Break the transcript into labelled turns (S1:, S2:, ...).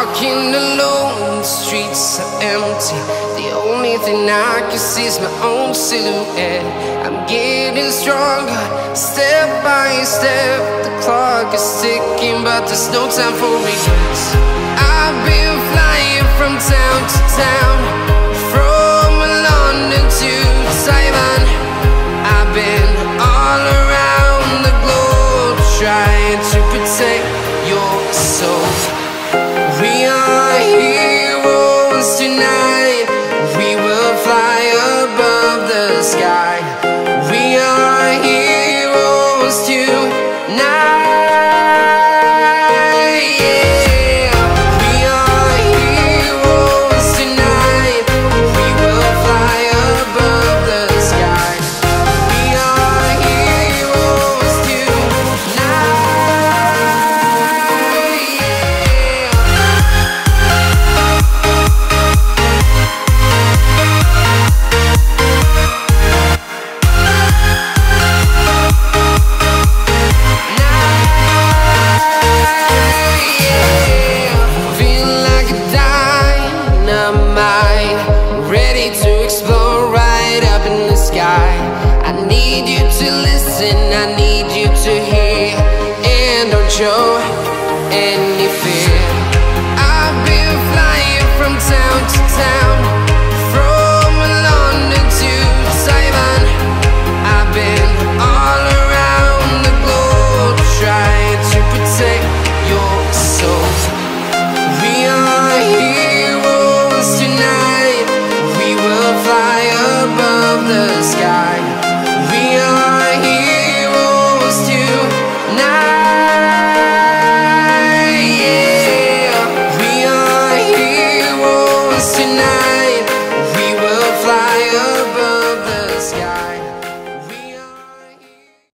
S1: walking alone, the streets are empty. The only thing I can see is my own silhouette. I'm getting stronger, step by step. The clock is ticking, but there's no time for regrets. I've been flying from town to town, from London to Taiwan. I've been all around the globe, trying to protect your soul. We are heroes tonight. We will fly above the sky. We are heroes tonight. Yeah. We are heroes tonight. We will fly above the sky. We are heroes tonight. I need you to listen, I need